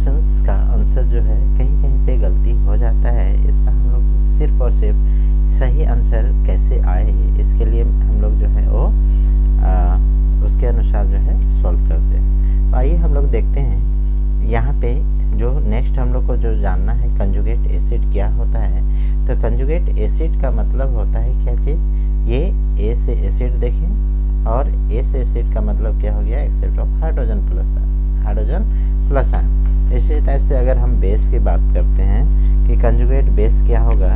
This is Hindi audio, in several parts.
क्वेश्चंस का आंसर जो है कहीं कहीं पे गलती हो जाता है। इसका हम लोग सिर्फ और सिर्फ सही आंसर कैसे आए इसके लिए हम लोग जो है वो उसके अनुसार जो है सॉल्व करते हैं। तो आइए हम लोग देखते हैं यहाँ पे जो नेक्स्ट हम लोग को जो जानना है कंजुगेट एसिड क्या होता है। तो कंजुगेट एसिड का मतलब होता है क्या चीज़, ये ए से एसिड देखें और ए से एसिड का मतलब क्या हो गया, except of hydrogen plus ion. इसी टाइप से अगर हम बेस की बात करते हैं कि कंजुगेट बेस क्या होगा,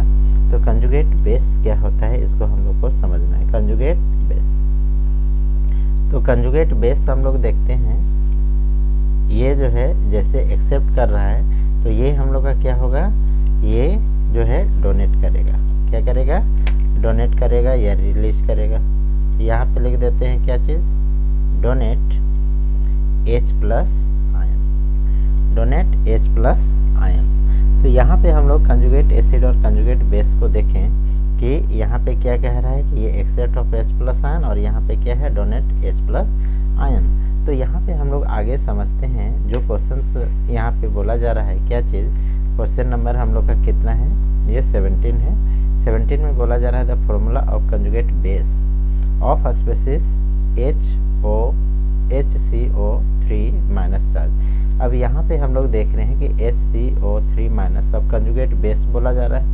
तो कंजुगेट बेस क्या होता है इसको हम लोग को समझना है। कंजुगेट बेस, तो कंजुगेट बेस हम लोग देखते हैं ये जो है जैसे एक्सेप्ट कर रहा है तो ये हम लोग का क्या होगा, ये जो है डोनेट करेगा। क्या करेगा, डोनेट करेगा या रिलीज करेगा। यहाँ पे लिख देते हैं क्या चीज़, donate H plus ion, donate H plus ion. तो यहाँ पे हम लोग कंजुगेट एसिड और कंजुगेट बेस को देखें कि यहाँ पे क्या कह रहा है कि ये except of H plus ion और यहाँ पे क्या है, डोनेट H प्लस आयन। तो यहाँ पे हम लोग आगे समझते हैं जो क्वेश्चंस यहाँ पे बोला जा रहा है क्या चीज़। क्वेश्चन नंबर हम लोग का कितना है, ये 17 है। 17 में बोला जा रहा है the formula of conjugate base of species HCO3 minus charge. अब यहाँ पे हम लोग देख रहे हैं कि HCO3 माइनस, अब कंजुगेट बेस बोला जा रहा है।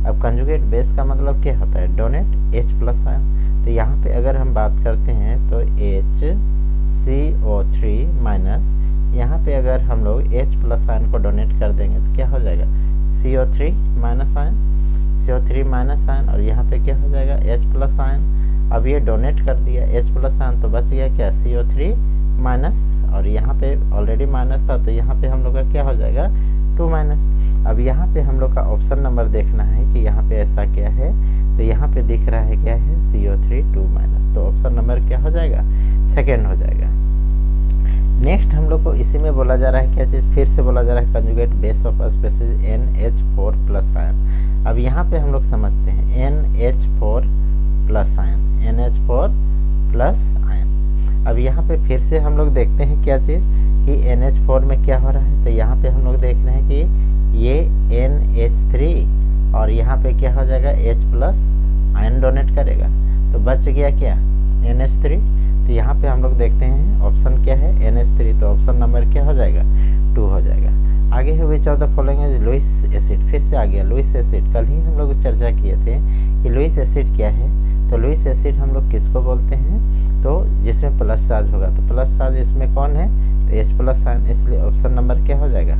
अब कंजुगेट बेस का मतलब क्या होता है, डोनेट H प्लस आयन। तो यहाँ पे अगर हम बात करते हैं तो HCO3 माइनस, यहाँ पे अगर हम लोग H प्लस आयन को डोनेट कर देंगे तो क्या हो जाएगा, CO3 minus ion, CO3 minus ion, और यहाँ पे क्या हो जाएगा, H प्लस आयन। अब ये डोनेट कर दिया H प्लस आयन तो बच गया क्या, CO3 माइनस, और यहाँ पे ऑलरेडी माइनस था तो यहाँ पे हम लोग का क्या हो जाएगा, 2 माइनस। अब यहाँ पे हम लोग का ऑप्शन नंबर देखना है कि यहाँ पे ऐसा क्या है। तो यहाँ पे दिख रहा है क्या है, CO3 2 माइनस। तो ऑप्शन नंबर क्या हो जाएगा, सेकेंड हो जाएगा। नेक्स्ट हम लोग को इसी में बोला जा रहा है क्या चीज़, फिर से बोला जा रहा है conjugate base of species NH4 plus ion. अब यहाँ पे हम लोग समझते हैं NH4 plus ion, NH4 plus ion. अब यहाँ पे फिर से हम लोग देखते हैं क्या चीज़ कि NH4 में क्या हो रहा है। तो यहाँ पे हम लोग देख रहे हैं कि ये NH3 और यहाँ पे क्या हो जाएगा, H प्लस आयन डोनेट करेगा तो बच गया क्या, NH3। तो यहाँ पे हम लोग देखते हैं ऑप्शन क्या है, NH3। तो ऑप्शन नंबर क्या हो जाएगा, 2 हो जाएगा। आगे है which of the following is Lewis acid. फिर से आ गया लुईस एसिड। कल ही हम लोग चर्चा किए थे कि लुईस एसिड क्या है। तो लुईस एसिड हम लोग किसको बोलते हैं, तो जिसमें प्लस चार्ज होगा। तो प्लस चार्ज इसमें कौन है, तो H प्लस आयन, इसलिए ऑप्शन नंबर क्या हो जाएगा,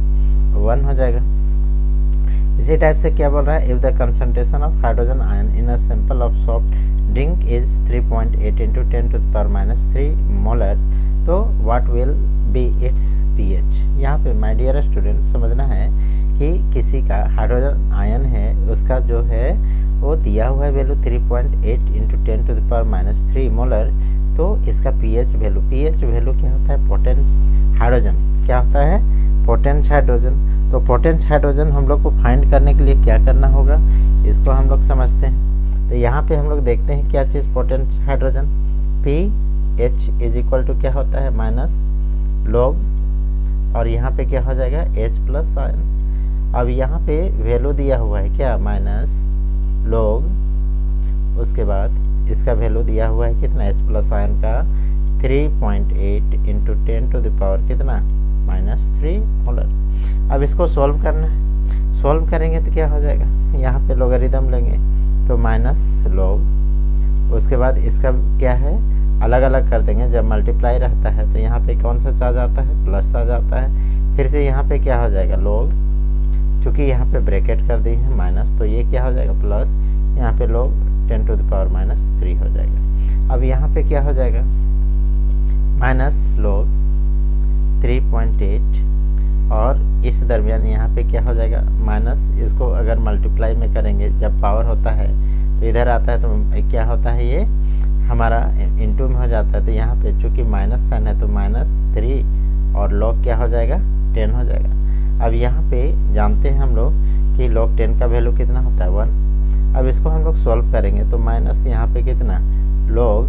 1 हो जाएगा। इसी टाइप से क्या बोल रहा है, if the concentration of hydrogen ion in a sample of soft drink is 3.8 × 10⁻³ मोलर, तो what will be its pH। यहाँ पे माय डियर स्टूडेंट समझना है कि किसी का हाइड्रोजन आयन है, उसका जो है वो दिया हुआ है वैल्यू 3.8 × 10⁻³ मोलर। तो इसका pH वैल्यू क्या होता है, पोटेंट हाइड्रोजन। क्या होता है, पोटेंट हाइड्रोजन। तो पोटेंट हाइड्रोजन हम लोग को फाइंड करने के लिए क्या करना होगा, इसको हम लोग समझते हैं। तो यहाँ पे हम लोग देखते हैं क्या चीज़, potent hydrogen pH is equal to क्या होता है, माइनस लॉग, और यहाँ पे क्या हो जाएगा, H प्लस आयन। अब यहाँ पे वैल्यू दिया हुआ है क्या, माइनस लॉग, उसके बाद इसका वैल्यू दिया हुआ है कितना, H प्लस आयन का 3.8 × 10⁻³ कितना, -3 मोलर। अब इसको सॉल्व करना है। सॉल्व करेंगे तो क्या हो जाएगा, यहाँ पे लोगरिथम लेंगे तो माइनस लॉग, उसके बाद इसका क्या है, अलग अलग कर देंगे। जब मल्टीप्लाई रहता है तो यहाँ पे कौन सा चार्ज आता है, प्लस चार्ज आता है। फिर से यहाँ पे क्या हो जाएगा, लॉग, चूँकि यहाँ पे ब्रैकेट कर दी है माइनस, तो ये क्या हो जाएगा, प्लस, यहाँ पे लॉग 10⁻³ हो जाएगा। अब यहाँ पे क्या हो जाएगा, माइनस लॉग 3.8, और इस दरमियान यहाँ पे क्या हो जाएगा, माइनस, इसको अगर मल्टीप्लाई में करेंगे जब पावर होता है तो इधर आता है तो क्या होता है, ये हमारा इनटू में हो जाता है। तो यहाँ पे चूँकि माइनस साइन है तो -3 और लॉग क्या हो जाएगा, 10 हो जाएगा। अब यहाँ पे जानते हैं हम लोग कि log 10 का वैल्यू कितना होता है, 1। अब इसको हम लोग सॉल्व करेंगे तो माइनस यहाँ पे कितना, log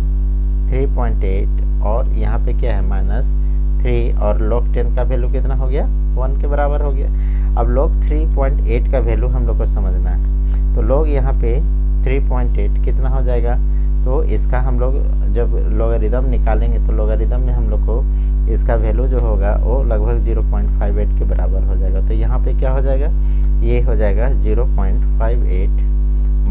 3.8 और यहाँ पे क्या है, -3 और log 10 का वैल्यू कितना हो गया, 1 के बराबर हो गया। अब log 3.8 का वैल्यू हम लोग को समझना है, तो log यहाँ पे 3.8 कितना हो जाएगा, तो इसका हम लोग जब लॉगरिदम निकालेंगे तो लॉगरिदम में हम लोग को इसका वैल्यू जो होगा वो लगभग 0.58 के बराबर हो जाएगा। तो यहाँ पे क्या हो जाएगा, ये हो जाएगा 0.58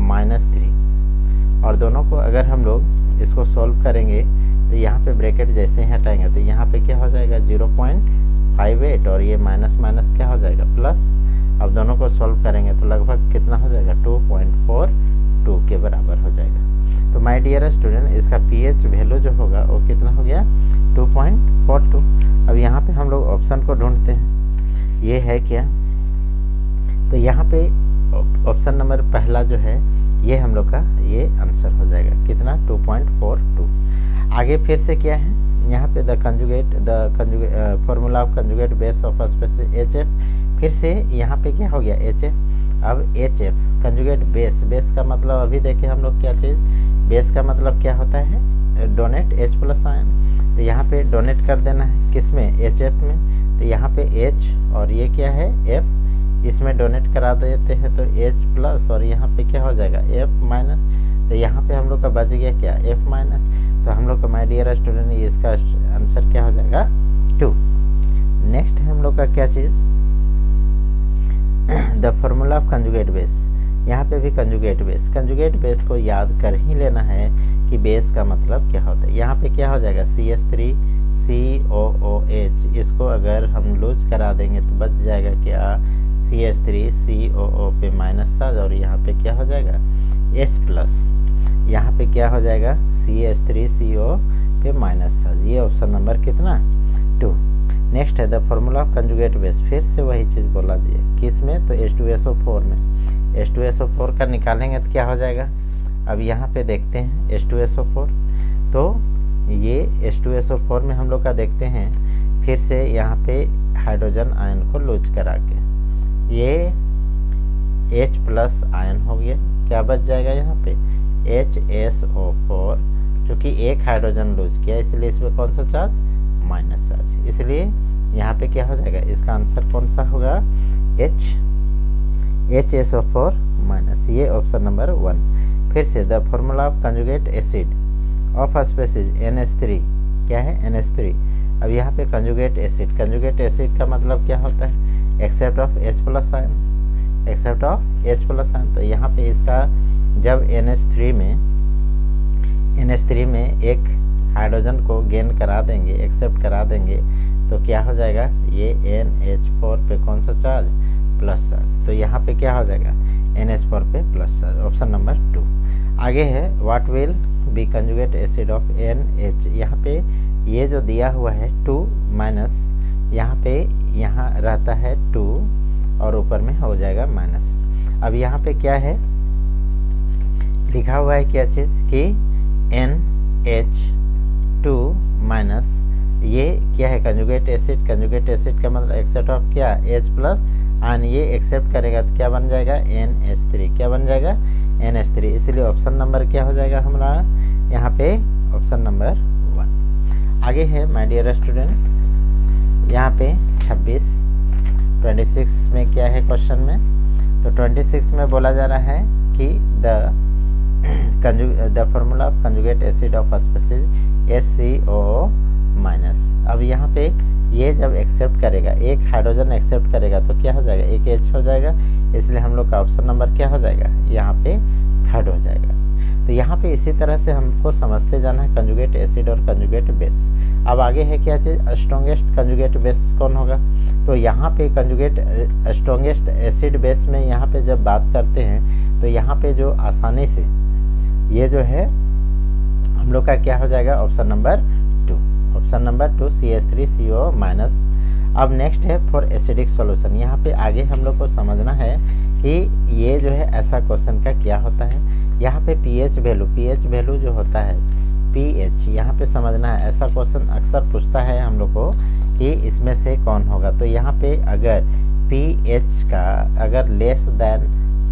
माइनस 3, और दोनों को अगर हम लोग इसको सॉल्व करेंगे तो यहाँ पे ब्रैकेट जैसे ही हटाएंगे तो यहाँ पे क्या हो जाएगा 0.58, और ये माइनस माइनस क्या हो जाएगा प्लस। अब दोनों को सॉल्व करेंगे तो लगभग कितना हो जाएगा 2.42 के बराबर हो जाएगा। तो माय डियर स्टूडेंट, इसका पीएच वैल्यू जो होगा वो कितना हो गया 2.42। अब यहाँ पे हम लोग ऑप्शन को ढूंढते हैं, ये है क्या, तो यहाँ पे ऑप्शन नंबर पहला जो है ये हम लोग का ये आंसर हो जाएगा कितना 2.42। आगे फिर से क्या है, यहाँ पे the conjugate formula of conjugate base of species HF, फिर से यहाँ पे क्या हो गया HF। अब HF कंजुगेट बेस का मतलब अभी देखे हम लोग क्या चीज़, बेस का मतलब क्या होता है डोनेट H प्लस आयन, तो यहाँ पे डोनेट कर देना है किस में HF में, तो यहाँ पे H और ये क्या है F, इसमें डोनेट करा देते हैं तो H प्लस और यहाँ पे क्या हो जाएगा F माइनस, तो यहाँ पे हम लोग का बच गया क्या F माइनस। तो हम लोग का माय डियर स्टूडेंट इसका आंसर क्या हो जाएगा 2। नेक्स्ट है हम लोग का क्या चीज़, the formula of conjugate base. यहाँ पे भी कंजुगेट बेस को याद कर ही लेना है कि बेस का मतलब क्या होता है। यहाँ पे क्या हो जाएगा CH3COOH, इसको अगर हम लूज करा देंगे तो बच जाएगा क्या CH3COO पे माइनस चार्ज, और यहाँ पे क्या हो जाएगा H प्लस, यहाँ पे क्या हो जाएगा CH3CO पे माइनस चार्ज। ये ऑप्शन नंबर कितना 2। नेक्स्ट है the formula of conjugate base, फिर से वही चीज़ बोला दिया किस में, तो H2SO4 में। H2SO4 का निकालेंगे तो क्या हो जाएगा, अब यहाँ पे देखते हैं H2SO4, तो ये H2SO4 में हम लोग का देखते हैं फिर से यहाँ पे हाइड्रोजन आयन को लूज करा के ये H प्लस आयन हो गया, क्या बच जाएगा यहाँ पे HSO4, क्योंकि एक हाइड्रोजन लूज किया इसलिए इसमें कौन सा चार्ज माइनस चार्ज, इसलिए यहाँ पे क्या हो जाएगा, इसका आंसर कौन सा होगा HSO4 माइनस, ये ऑप्शन नंबर 1। फिर से the formula of conjugate acid of species NH3, क्या है NH3। अब यहाँ पे कंजुगेट एसिड का मतलब क्या होता है except of H plus ion, except of H plus ion. तो यहाँ पे इसका जब NH3 में एक हाइड्रोजन को गेन करा देंगे, एक्सेप्ट करा देंगे, तो क्या हो जाएगा ये NH4 पे कौन सा चार्ज प्लस चार्ज, तो यहाँ पे क्या हो जाएगा NH4 पे प्लस चार्ज, ऑप्शन नंबर 2। आगे है what will B conjugate acid of NH, यहाँ पे ये जो दिया हुआ है 2 माइनस, यहाँ पे यहाँ रहता है 2 और ऊपर में हो जाएगा माइनस। अब यहाँ पे क्या है लिखा हुआ है क्या चीज़ कि NH2 माइनस, ये क्या है कंजुगेट एसिड का मतलब एक्सेप्ट ऑफ क्या H प्लस आयन, ये एक्सेप्ट करेगा तो क्या बन जाएगा NH3, क्या बन जाएगा NH3, इसलिए ऑप्शन नंबर क्या हो जाएगा हमारा यहाँ पे ऑप्शन नंबर 1। आगे है माय डियर स्टूडेंट, यहाँ पे 26 में क्या है क्वेश्चन में, तो 26 में बोला जा रहा है कि the formula of conjugate acid of species HCOO minus. अब यहाँ पे ये जब एक्सेप्ट करेगा, एक हाइड्रोजन एक्सेप्ट करेगा तो क्या हो जाएगा एक H हो जाएगा, इसलिए हम लोग का ऑप्शन नंबर क्या हो जाएगा यहाँ पे 3rd हो जाएगा। तो यहाँ पे इसी तरह से हमको समझते जाना है कंजुगेट एसिड और कंजुगेट बेस। अब आगे है क्या चीज़, स्ट्रॉन्गेस्ट कंजुगेट बेस कौन होगा, तो यहाँ पे कंजुगेट स्ट्रॉन्गेस्ट एसिड बेस में यहाँ पे जब बात करते हैं तो यहाँ पे जो आसानी से ये जो है हम लोग का क्या हो जाएगा ऑप्शन नंबर 2 CH3CO माइनस। अब नेक्स्ट है फॉर एसिडिक सॉल्यूशन, यहाँ पे आगे हम लोग को समझना है कि ये जो है ऐसा क्वेश्चन का क्या होता है, यहाँ पे pH वैल्यू जो होता है pH, यहाँ पे समझना है। ऐसा क्वेश्चन अक्सर पूछता है हम लोग को कि इसमें से कौन होगा, तो यहाँ पे अगर pH का अगर लेस देन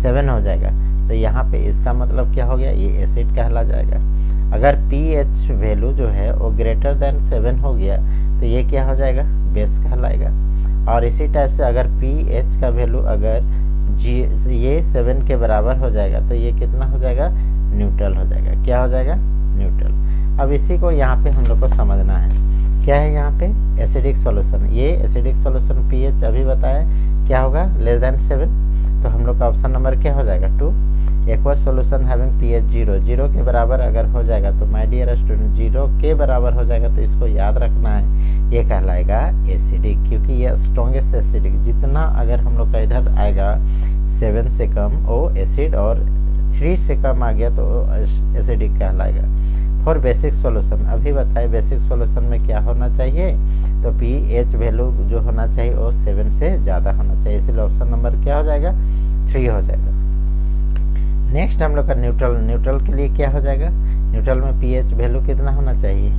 7 हो जाएगा तो यहाँ पे इसका मतलब क्या हो गया, ये एसिड कहला जाएगा। अगर pH वैल्यू जो है वो ग्रेटर देन 7 हो गया तो ये क्या हो जाएगा, बेस कहलाएगा। और इसी टाइप से अगर pH का वैल्यू अगर ये 7 के बराबर हो जाएगा तो ये कितना हो जाएगा, न्यूट्रल हो जाएगा। क्या हो जाएगा, न्यूट्रल। अब इसी को यहाँ पे हम लोग को समझना है, क्या है यहाँ पे एसिडिक सॉल्यूशन। ये एसिडिक सॉल्यूशन pH अभी बताया क्या होगा, लेस देन 7, तो हम लोग का ऑप्शन नंबर क्या हो जाएगा 2। एक्वस सॉल्यूशन हैविंग pH 0 के बराबर अगर हो जाएगा तो माय डियर स्टूडेंट 0 के बराबर हो जाएगा तो इसको याद रखना है, ये कहलाएगा एसिडिक, क्योंकि ये स्ट्रॉन्गेस्ट एसिडिक। जितना अगर हम लोग का इधर आएगा 7 से कम वो एसिड और 3 से कम आ गया तो एसिडिक कहलाएगा। फॉर बेसिक सॉल्यूशन अभी बताए बेसिक सॉल्यूशन में क्या होना चाहिए, तो pH वैल्यू जो होना चाहिए वो 7 से ज़्यादा होना चाहिए, इसलिए ऑप्शन नंबर क्या हो जाएगा 3 हो जाएगा। नेक्स्ट हम लोग का न्यूट्रल के लिए क्या हो जाएगा, न्यूट्रल में pH वैल्यू कितना होना चाहिए,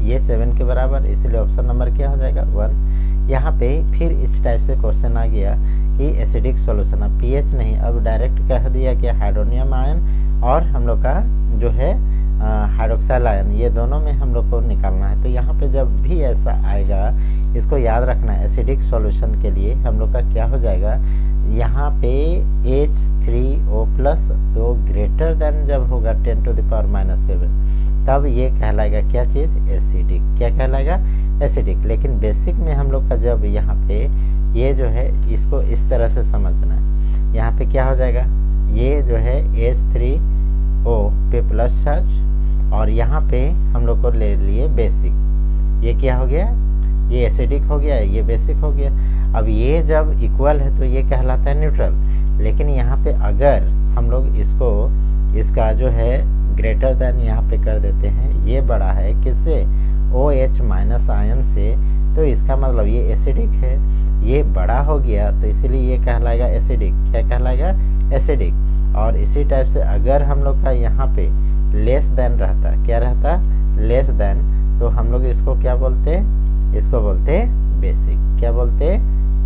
ये 7 के बराबर, इसलिए ऑप्शन नंबर क्या हो जाएगा 1। यहाँ पे फिर इस टाइप से क्वेश्चन आ गया कि एसिडिक सॉल्यूशन, अब pH नहीं, अब डायरेक्ट कह दिया कि हाइड्रोनियम आयन और हम लोग का जो है हाइड्रोक्साइल आयन, ये दोनों में हम लोग को निकालना है। तो यहाँ पे जब भी ऐसा आएगा इसको याद रखना है, एसिडिक सॉल्यूशन के लिए हम लोग का क्या हो जाएगा, यहाँ पे H3O प्लस तो ग्रेटर देन जब होगा 10⁻⁻7 तब ये कहलाएगा क्या चीज़, एसिडिक। क्या कहलाएगा, एसिडिक। लेकिन बेसिक में हम लोग का जब यहाँ पे ये जो है इसको इस तरह से समझना है, यहाँ पे क्या हो जाएगा, ये जो है H3O पे प्लस चार्ज और यहाँ पे हम लोग को ले लिए बेसिक, ये क्या हो गया, ये एसिडिक हो गया, ये बेसिक हो गया। अब ये जब इक्वल है तो ये कहलाता है न्यूट्रल। लेकिन यहाँ पे अगर हम लोग इसका जो है ग्रेटर देन यहाँ पे कर देते हैं, ये बड़ा है किससे, OH माइनस आयन से, तो इसका मतलब ये एसिडिक है, ये बड़ा हो गया तो इसीलिए ये कहलाएगा एसिडिक। क्या कहलाएगा, एसिडिक। और इसी टाइप से अगर हम लोग का यहाँ पे लेस देन रहता, क्या रहता, लेस देन, तो हम लोग इसको क्या बोलते हैं, इसको बोलते हैं बेसिक। क्या बोलते हैं,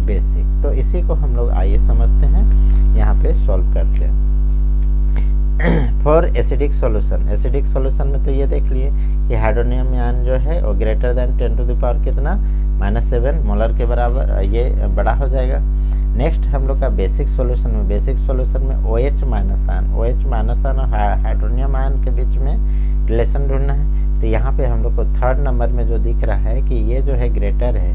बेसिक। तो इसी को हम लोग आइए समझते हैं, यहाँ पे सॉल्व करते हैं। For acidic solution, acidic solution में तो ये देख लिए कि हाइड्रोनियम आयन जो है वो greater than 10 to the power कितना, -7 मोलर के बराबर, ये बड़ा हो जाएगा। नेक्स्ट हम लोग का बेसिक सॉल्यूशन में, बेसिक सॉल्यूशन में OH minus ion, OH minus ion और हाइड्रोनियम आयन के बीच में रिलेशन ढूंढना है। तो यहाँ पे हम लोग को 3rd नंबर में जो दिख रहा है कि ये जो है ग्रेटर है,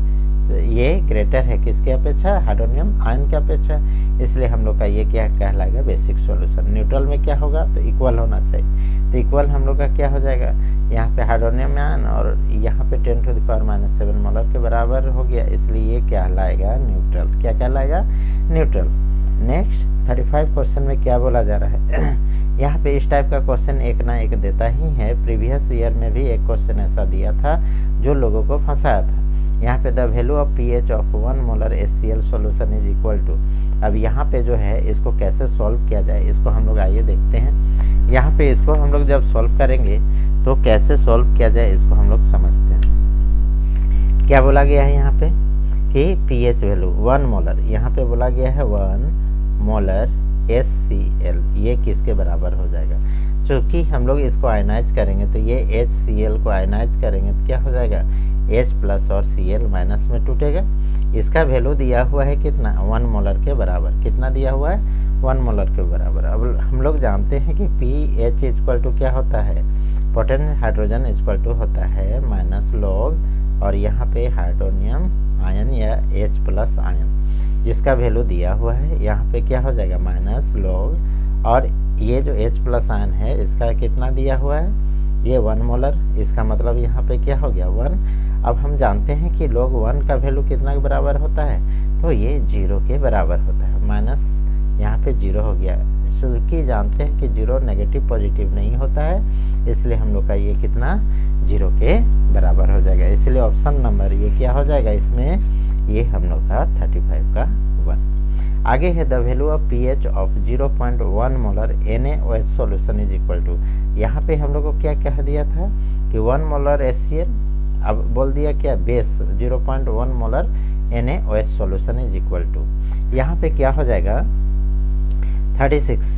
तो ये ग्रेटर है किसके अपेक्षा, हाइड्रोनियम आयन के अपेक्षा, इसलिए हम लोग का ये क्या कहलाएगा, बेसिक सॉल्यूशन। न्यूट्रल में क्या होगा, तो इक्वल होना चाहिए, तो इक्वल हम लोग का क्या हो जाएगा, यहाँ पे हाइड्रोनियम आयन और यहाँ पे 10 टू द पावर -7 मोलर के बराबर हो गया, इसलिए ये कहलाएगा न्यूट्रल। क्या कहलाएगा, न्यूट्रल। नेक्स्ट 35 क्वेश्चन में क्या बोला जा रहा है यहाँ पे इस टाइप का क्वेश्चन एक ना एक देता ही है। प्रीवियस ईयर में भी एक क्वेश्चन ऐसा दिया था जो लोगों को फंसाया था। यहाँ पे the value of pH of 1 molar HCl solution is equal to, अब यहाँ पे जो है इसको कैसे सॉल्व किया जाए, इसको हम लोग आइए देखते हैं। यहाँ पे इसको हम लोग जब सॉल्व करेंगे तो कैसे सॉल्व किया जाए इसको हम लोग समझते हैं। क्या बोला गया है यहाँ पे कि pH वैल्यू 1 मोलर, यहाँ पे बोला गया है 1 मोलर HCl, ये किसके बराबर हो जाएगा, क्योंकि हम लोग इसको आयनाइज करेंगे तो ये HCl को आयनाइज करेंगे तो क्या हो जाएगा, H प्लस और Cl माइनस में टूटेगा। इसका वैल्यू दिया हुआ है कितना, 1 मोलर के बराबर। कितना दिया हुआ है, 1 मोलर के बराबर। अब हम लोग जानते हैं कि pH इक्वल टू क्या होता है, पोटेंशियल हाइड्रोजन इक्वल टू होता है माइनस लॉग और यहाँ पे हाइड्रोनियम आयन या H प्लस आयन, जिसका वैल्यू दिया हुआ है यहाँ पे क्या हो जाएगा, माइनस लॉग, और ये जो H प्लस आयन है इसका कितना दिया हुआ है, ये 1 मोलर, इसका मतलब यहाँ पे क्या हो गया 1। अब हम जानते हैं कि log 1 का वैल्यू कितना के बराबर होता है, तो ये 0 के बराबर होता है, माइनस यहाँ पे 0 हो गया, क्योंकि जानते हैं कि 0 नेगेटिव पॉजिटिव नहीं होता है, इसलिए हम लोग का ये कितना 0 के बराबर हो जाएगा। इसलिए ऑप्शन नंबर ये क्या हो जाएगा, इसमें ये हम लोग का 35 का 1। आगे है the value of pH of 0.1 molar NaOH solution is equal to, यहाँ पे हम लोग को क्या कह दिया था कि 1 मोलर HCl, अब बोल दिया क्या, base 0.1 molar NaOH solution is equal to, यहाँ पे क्या हो जाएगा 36,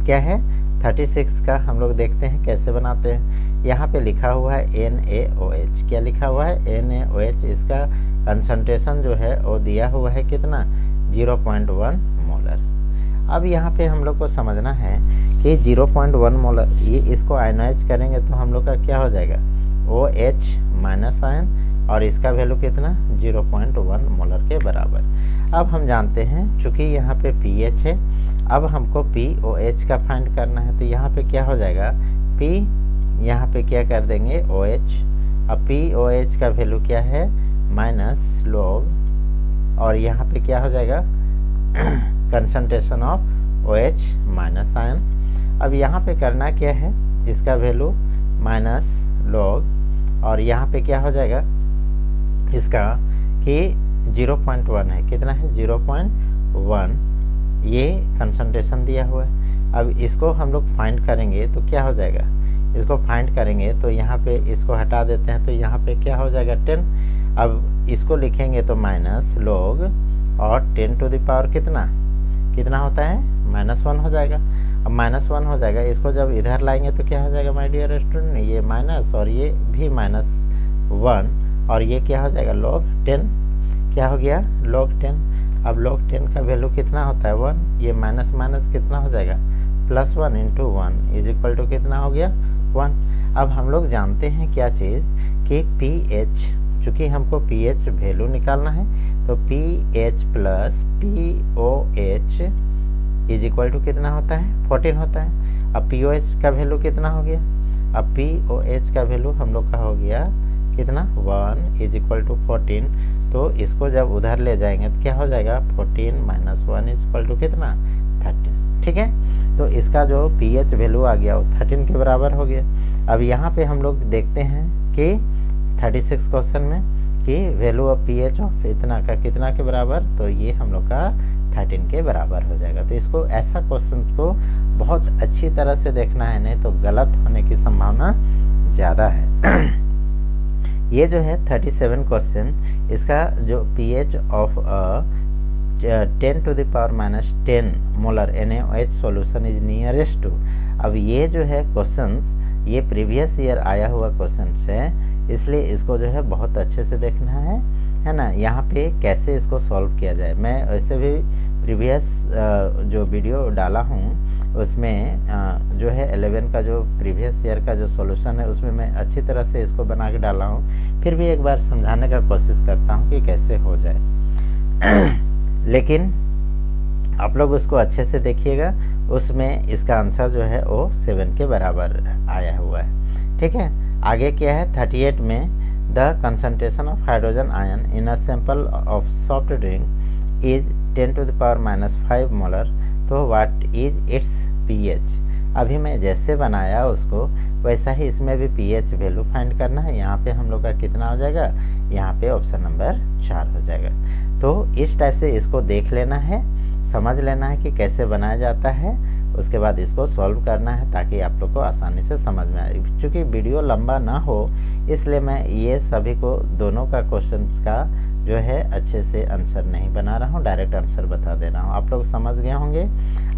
क्या है 36 का हम लोग देखते हैं कैसे बनाते हैं। यहाँ पे लिखा हुआ है NaOH। क्या लिखा हुआ है? NaOH। इसका कंसंट्रेशन जो है वो दिया हुआ है कितना? 0.1 मोलर। अब यहाँ पे हम लोग को समझना है कि 0.1 मोलर, ये इसको आयनाइज करेंगे तो हम लोग का क्या हो जाएगा? OH माइनस आयन, और इसका वैल्यू कितना? 0.1 मोलर के बराबर। अब हम जानते हैं चूँकि यहाँ पे pH है, अब हमको POH का फाइंड करना है, तो यहाँ पे क्या हो जाएगा? P यहाँ पे क्या कर देंगे? OH। अब POH का वैल्यू क्या है? माइनस log, और यहाँ पे क्या हो जाएगा? Concentration of OH minus ion. अब यहाँ पे करना क्या है? इसका वैल्यू माइनस log, और यहाँ पे क्या हो जाएगा इसका कि 0.1 है। कितना है? 0.1। ये कंसंट्रेशन दिया हुआ है। अब इसको हम लोग फाइंड करेंगे तो क्या हो जाएगा? इसको फाइंड करेंगे तो यहाँ पे इसको हटा देते हैं, तो यहाँ पे क्या हो जाएगा? 10। अब इसको लिखेंगे तो माइनस log, और 10 टू द पावर कितना होता है? -1 हो जाएगा। अब -1 हो जाएगा, इसको जब इधर लाएंगे तो क्या हो जाएगा माय डियर स्टूडेंट? ये माइनस और ये भी -1, और ये क्या हो जाएगा? log 10। क्या हो गया? log 10। अब log 10 का वैल्यू कितना होता है? 1। ये माइनस माइनस कितना हो जाएगा? +1 इंटू 1 इज इक्वल टू कितना हो गया? 1। अब हम लोग जानते हैं क्या चीज़ कि pH, चूँकि हमको pH वैल्यू निकालना है, तो pH plus POH is equal to कितना होता है? 14 होता है। अब POH का वैल्यू कितना हो गया? अब POH का वैल्यू हम लोग का हो गया कितना? 1 इज इक्वल टू 14। तो इसको जब उधर ले जाएंगे तो क्या हो जाएगा? 14 माइनस 1 इज इक्वल टू कितना? 13। ठीक है, तो इसका जो pH वैल्यू आ गया वो 13 के बराबर हो गया। अब यहाँ पे हम लोग देखते हैं कि 36 क्वेश्चन में कि वैल्यू ऑफ pH ऑफ इतना का कितना के बराबर, तो ये हम लोग का 13 के बराबर हो जाएगा। तो इसको ऐसा क्वेश्चन को बहुत अच्छी तरह से देखना है, नहीं तो गलत होने की संभावना ज़्यादा है। ये जो है 37 क्वेश्चन, इसका जो pH of 10 to the power -10 molar NaOH solution is nearest to. अब ये जो है क्वेश्चंस, ये प्रीवियस ईयर आया हुआ क्वेश्चंस है, इसलिए इसको जो है बहुत अच्छे से देखना है ना। यहाँ पे कैसे इसको सॉल्व किया जाए, मैं वैसे भी प्रीवियस जो वीडियो डाला हूँ उसमें जो है 11 का जो प्रीवियस ईयर का जो सॉल्यूशन है उसमें मैं अच्छी तरह से इसको बना के डाला हूँ। फिर भी एक बार समझाने का कोशिश करता हूँ कि कैसे हो जाए। लेकिन आप लोग उसको अच्छे से देखिएगा, उसमें इसका आंसर जो है वो 7 के बराबर आया हुआ है। ठीक है, आगे क्या है? 38 में the concentration of hydrogen ion in a sample of soft drink is 10 to the power -5 molar, तो व्हाट इज इट्स pH। अभी मैं जैसे बनाया उसको वैसा ही इसमें भी pH वैल्यू फाइंड करना है। यहाँ पे हम लोग का कितना हो जाएगा? यहाँ पे ऑप्शन नंबर 4 हो जाएगा। तो इस टाइप से इसको देख लेना है, समझ लेना है कि कैसे बनाया जाता है, उसके बाद इसको सॉल्व करना है ताकि आप लोग को आसानी से समझ में आए। चूँकि वीडियो लंबा ना हो इसलिए मैं ये सभी को दोनों का क्वेश्चन का जो है अच्छे से आंसर नहीं बना रहा हूँ, डायरेक्ट आंसर बता दे रहा हूँ। आप लोग समझ गए होंगे।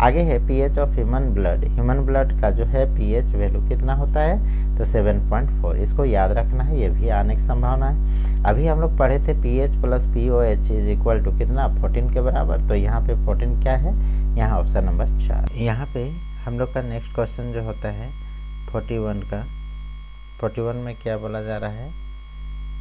आगे है pH of human blood. Human blood का जो है pH वैल्यू कितना होता है? तो 7.4। इसको याद रखना है, ये भी आने की संभावना है। अभी हम लोग पढ़े थे pH plus POH is equal to कितना? 14 के बराबर। तो यहाँ पे 14 क्या है? यहाँ ऑप्शन नंबर 4। यहाँ पे हम लोग का नेक्स्ट क्वेश्चन जो होता है 41 का, 41 में क्या बोला जा रहा है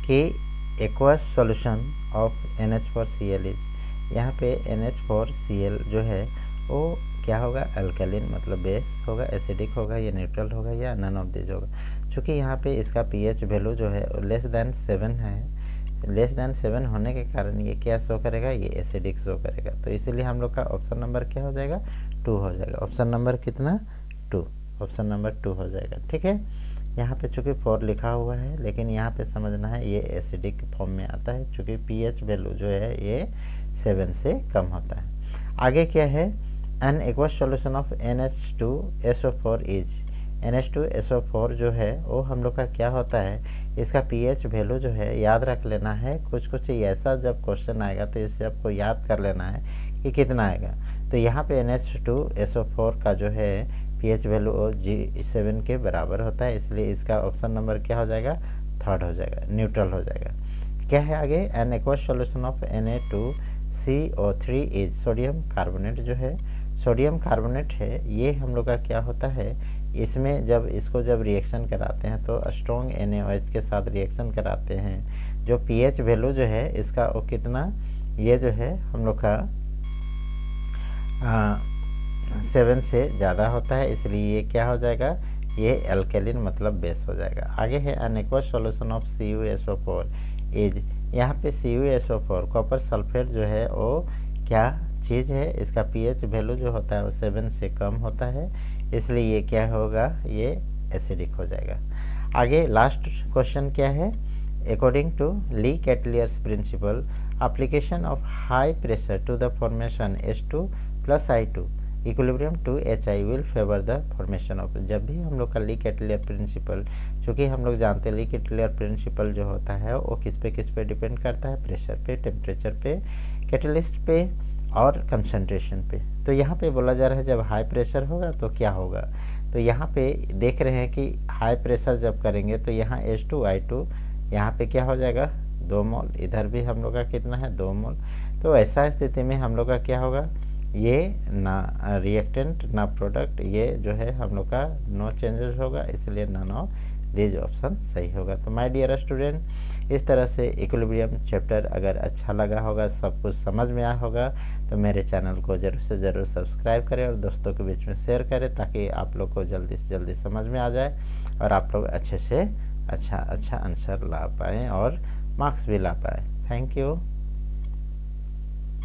कि aqueous solution of NH4Cl is. यहाँ पे NH4Cl जो है वो क्या होगा? अल्कलिन मतलब बेस होगा, एसिडिक होगा, या न्यूट्रल होगा, या नन ऑफ दिस होगा। चूँकि यहाँ पे इसका pH वैल्यू जो है लेस दैन 7 है, लेस दैन 7 होने के कारण ये क्या शो करेगा? ये एसिडिक शो करेगा। तो इसीलिए हम लोग का ऑप्शन नंबर क्या हो जाएगा? 2 हो जाएगा। ऑप्शन नंबर कितना? 2। ऑप्शन नंबर 2 हो जाएगा। ठीक है, यहाँ पे चूँकि 4 लिखा हुआ है, लेकिन यहाँ पे समझना है ये एसिडिक फॉर्म में आता है, चूँकि pH वैल्यू जो है ये 7 से कम होता है। आगे क्या है? An aqueous solution of NH2SO4 is. NH2SO4 जो है वो हम लोग का क्या होता है? इसका pH वैल्यू जो है याद रख लेना है। कुछ ऐसा जब क्वेश्चन आएगा तो इससे आपको याद कर लेना है कि कितना आएगा। तो यहाँ पे NH2SO4 का जो है pH वैल्यू G7 के बराबर होता है, इसलिए इसका ऑप्शन नंबर क्या हो जाएगा, थर्ड हो जाएगा, न्यूट्रल हो जाएगा। क्या है आगे, an aqueous solution of Na2CO3 is sodium carbonate. जो है सोडियम कार्बोनेट है, ये हम लोग का क्या होता है, इसमें जब इसको जब रिएक्शन कराते हैं तो स्ट्रॉन्ग NaOH के साथ रिएक्शन कराते हैं, जो pH वैल्यू जो है इसका वो कितना, ये जो है हम लोग का 7 से ज़्यादा होता है, इसलिए ये क्या हो जाएगा, ये एल्केलिन मतलब बेस हो जाएगा। आगे है an aqueous solution of CuSO4 is, यहाँ पे CuSO4 कॉपर सल्फेट जो है वो क्या चीज़ है, इसका pH वैल्यू जो होता है वो 7 से कम होता है, इसलिए ये क्या होगा, ये एसिडिक हो जाएगा। आगे लास्ट क्वेश्चन क्या है, according to Le Chatelier's principle application of high pressure to the formation H2 plus I2 equilibrium to HI will favor the formation of। जब भी हम लोग का ली कैटलियर प्रिंसिपल, चूँकि हम लोग जानते हैं ली कैटलियर प्रिंसिपल जो होता है वो किस पे डिपेंड करता है, प्रेशर पे, टेम्परेचर पे, कैटलिस्ट पे और कंसंट्रेशन पे। तो यहाँ पे बोला जा रहा है जब हाई प्रेशर होगा तो क्या होगा, तो यहाँ पे देख रहे हैं कि हाई प्रेशर जब करेंगे तो यहाँ H2I2 यहाँ पे क्या हो जाएगा, 2 मोल, इधर भी हम लोग का कितना है, 2 मोल। तो ऐसा स्थिति में हम लोग का क्या होगा, ये ना रिएक्टेंट ना प्रोडक्ट, ये जो है हम लोग का नो चेंजेस होगा, इसलिए नन ऑफ दिस ऑप्शन सही होगा। तो माय डियर स्टूडेंट, इस तरह से इक्विलिब्रियम चैप्टर अगर अच्छा लगा होगा, सब कुछ समझ में आया होगा, तो मेरे चैनल को ज़रूर से ज़रूर सब्सक्राइब करें और दोस्तों के बीच में शेयर करें, ताकि आप लोग को जल्दी से जल्दी समझ में आ जाए और आप लोग अच्छे से अच्छा आंसर ला पाएँ और मार्क्स भी ला पाए। Thank you.